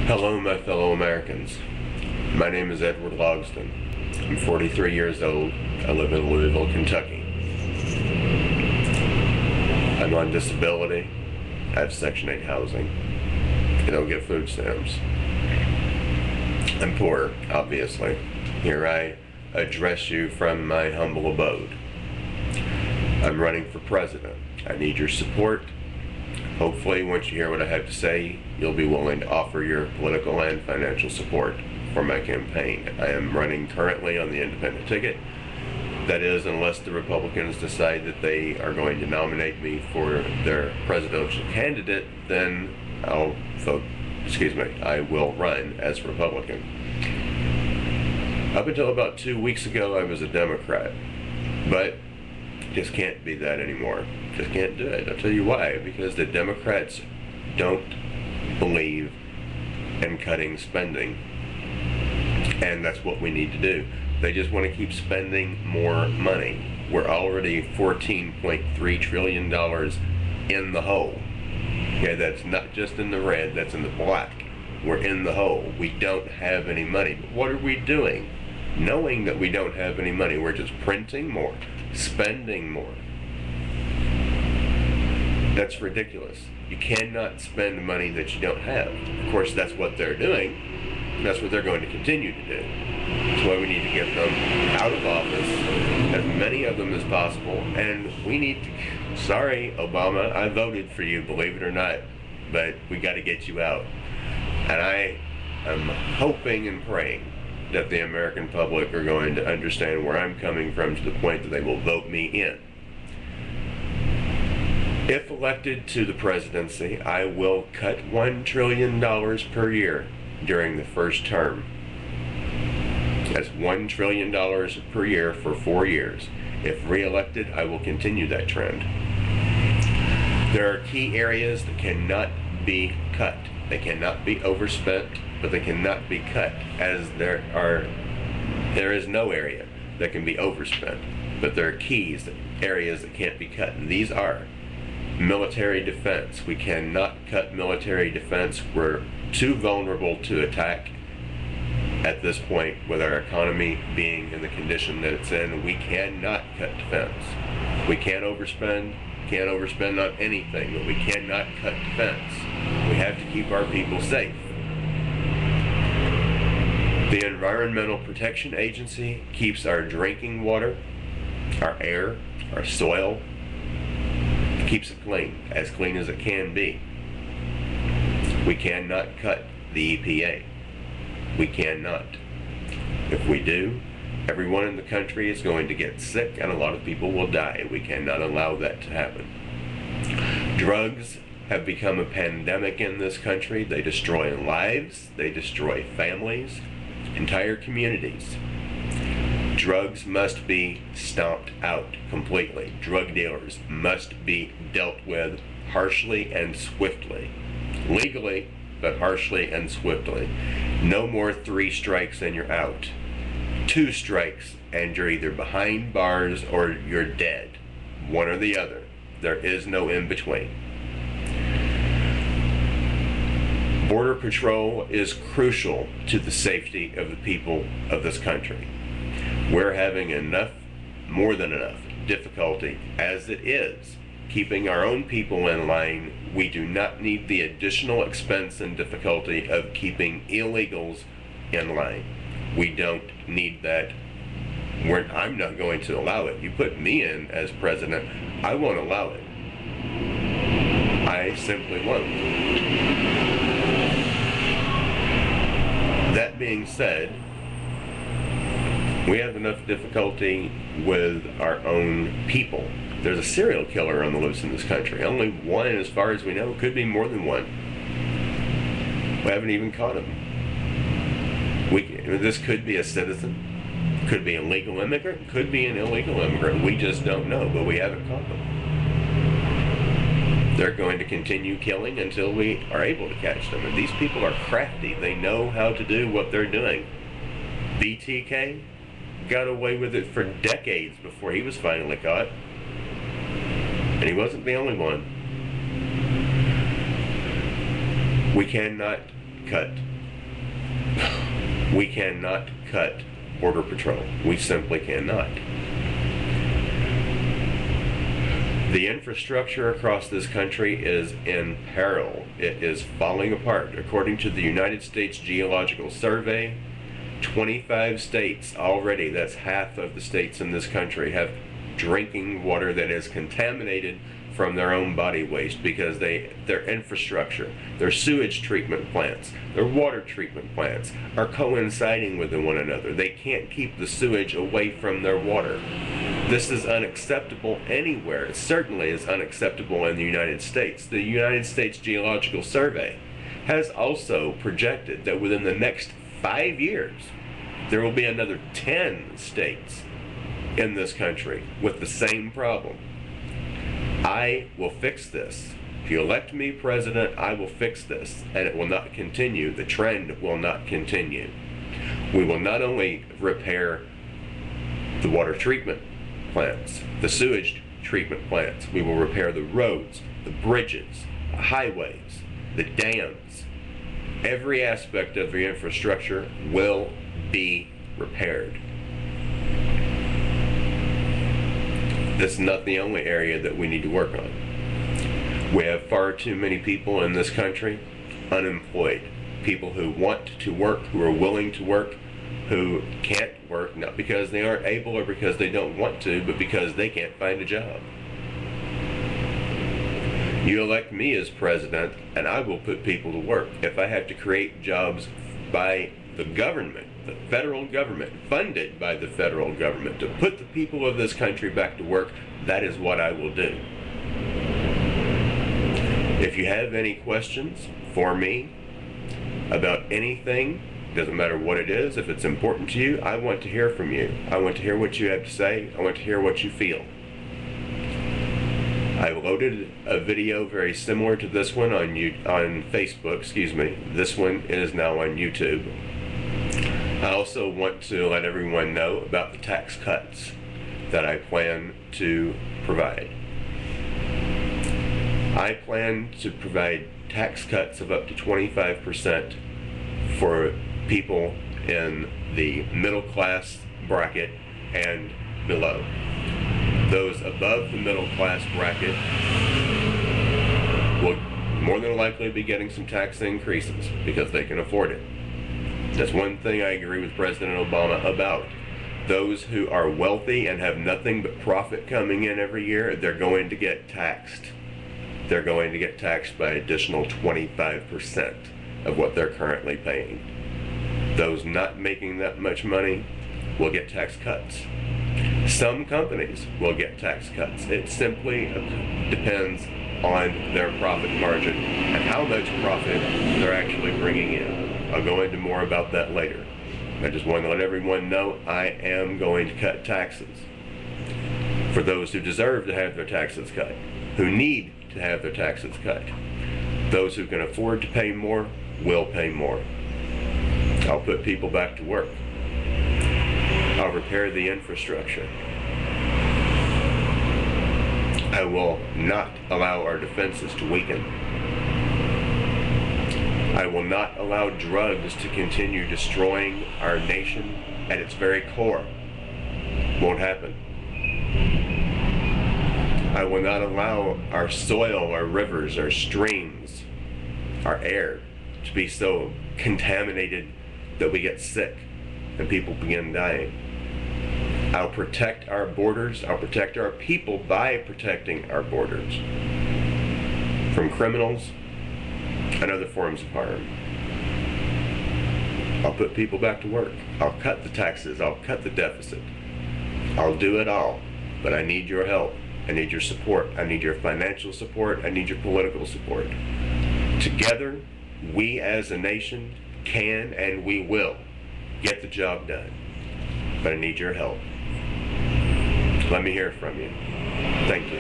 Hello, my fellow Americans. My name is Edward Logsdon. I'm 43 years old. I live in Louisville, Kentucky. I'm on disability. I have Section 8 housing. I don't get food stamps. I'm poor, obviously. Here I address you from my humble abode. I'm running for president. I need your support. Hopefully, once you hear what I have to say, you'll be willing to offer your political and financial support for my campaign. I am running currently on the independent ticket. That is, unless the Republicans decide that they are going to nominate me for their presidential candidate, then I will run as Republican. Up until about 2 weeks ago, I was a Democrat, but just can't be that anymore. Just can't do it. I'll tell you why. Because the Democrats don't believe in cutting spending. And that's what we need to do. They just want to keep spending more money. We're already $14.3 trillion in the hole. Okay, that's not just in the red, that's in the black. We're in the hole. We don't have any money. But what are we doing? Knowing that we don't have any money, we're just printing more, spending more. That's ridiculous. You cannot spend money that you don't have. Of course, that's what they're doing. That's what they're going to continue to do. That's why we need to get them out of office, as many of them as possible. And we need to, sorry, Obama, I voted for you, believe it or not, but we got to get you out. And I am hoping and praying that the American public are going to understand where I'm coming from, to the point that they will vote me in. If elected to the presidency, I will cut $1 trillion per year during the first term. That's $1 trillion per year for 4 years. If re-elected, I will continue that trend. There are key areas that cannot be cut. They cannot be overspent, but they cannot be cut, as there is no area that can be overspent, but there are areas that can't be cut, and these are military defense. We cannot cut military defense. We're too vulnerable to attack at this point, with our economy being in the condition that it's in. We cannot cut defense. We can't overspend on anything, but we cannot cut defense. We have to keep our people safe. The Environmental Protection Agency keeps our drinking water, our air, our soil, keeps it clean as it can be. We cannot cut the EPA. We cannot. If we do, everyone in the country is going to get sick, and a lot of people will die. We cannot allow that to happen. Drugs have become a pandemic in this country. They destroy lives, they destroy families, entire communities. Drugs must be stomped out completely. Drug dealers must be dealt with harshly and swiftly. Legally, but harshly and swiftly. No more 3 strikes and you're out. 2 strikes and you're either behind bars or you're dead. One or the other. There is no in between. Border Patrol is crucial to the safety of the people of this country. We're having more than enough difficulty as it is keeping our own people in line. We do not need the additional expense and difficulty of keeping illegals in line. We don't need that. I'm not going to allow it. You put me in as president, I won't allow it. I simply won't. That being said, we have enough difficulty with our own people. There's a serial killer on the loose in this country. Only one, as far as we know. Could be more than one. We haven't even caught him. This could be a citizen, could be a legal immigrant, could be an illegal immigrant. We just don't know, but we haven't caught them. They're going to continue killing until we are able to catch them. And these people are crafty. They know how to do what they're doing. BTK got away with it for decades before he was finally caught. And he wasn't the only one. We cannot cut We cannot cut Border Patrol. We simply cannot. The infrastructure across this country is in peril. It is falling apart. According to the United States Geological Survey, 25 states already, that's half of the states in this country, have drinking water that is contaminated from their own body waste because their infrastructure, their sewage treatment plants, their water treatment plants are coinciding with one another. They can't keep the sewage away from their water. This is unacceptable anywhere. It certainly is unacceptable in the United States. The United States Geological Survey has also projected that within the next 5 years, there will be another 10 states in this country with the same problem. I will fix this. If you elect me president, I will fix this, and it will not continue. The trend will not continue. We will not only repair the water treatment plants, the sewage treatment plants, we will repair the roads, the bridges, the highways, the dams. Every aspect of the infrastructure will be repaired. This is not the only area that we need to work on. We have far too many people in this country unemployed. People who want to work, who are willing to work, who can't work, not because they aren't able or because they don't want to, but because they can't find a job. You elect me as president, and I will put people to work. If I have to create jobs by the government, the federal government, funded by the federal government, to put the people of this country back to work, that is what I will do. If you have any questions for me about anything, doesn't matter what it is, if it's important to you, I want to hear from you. I want to hear what you have to say. I want to hear what you feel. I loaded a video very similar to this one on Facebook, excuse me. This one is now on YouTube. I also want to let everyone know about the tax cuts that I plan to provide. I plan to provide tax cuts of up to 25% for people in the middle class bracket and below. Those above the middle class bracket will more than likely be getting some tax increases because they can afford it. That's one thing I agree with President Obama about. Those who are wealthy and have nothing but profit coming in every year, they're going to get taxed. They're going to get taxed by additional 25% of what they're currently paying. Those not making that much money will get tax cuts. Some companies will get tax cuts. It simply depends on their profit margin and how much profit they're actually bringing in. I'll go into more about that later. I just want to let everyone know I am going to cut taxes for those who deserve to have their taxes cut, who need to have their taxes cut. Those who can afford to pay more will pay more. I'll put people back to work. I'll repair the infrastructure. I will not allow our defenses to weaken. I will not allow drugs to continue destroying our nation at its very core. Won't happen. I will not allow our soil, our rivers, our streams, our air to be so contaminated that we get sick and people begin dying. I'll protect our borders. I'll protect our people by protecting our borders from criminals and other forms of harm. I'll put people back to work. I'll cut the taxes. I'll cut the deficit. I'll do it all, but I need your help. I need your support. I need your financial support. I need your political support. Together, we as a nation can and we will get the job done. But I need your help. Let me hear from you. Thank you.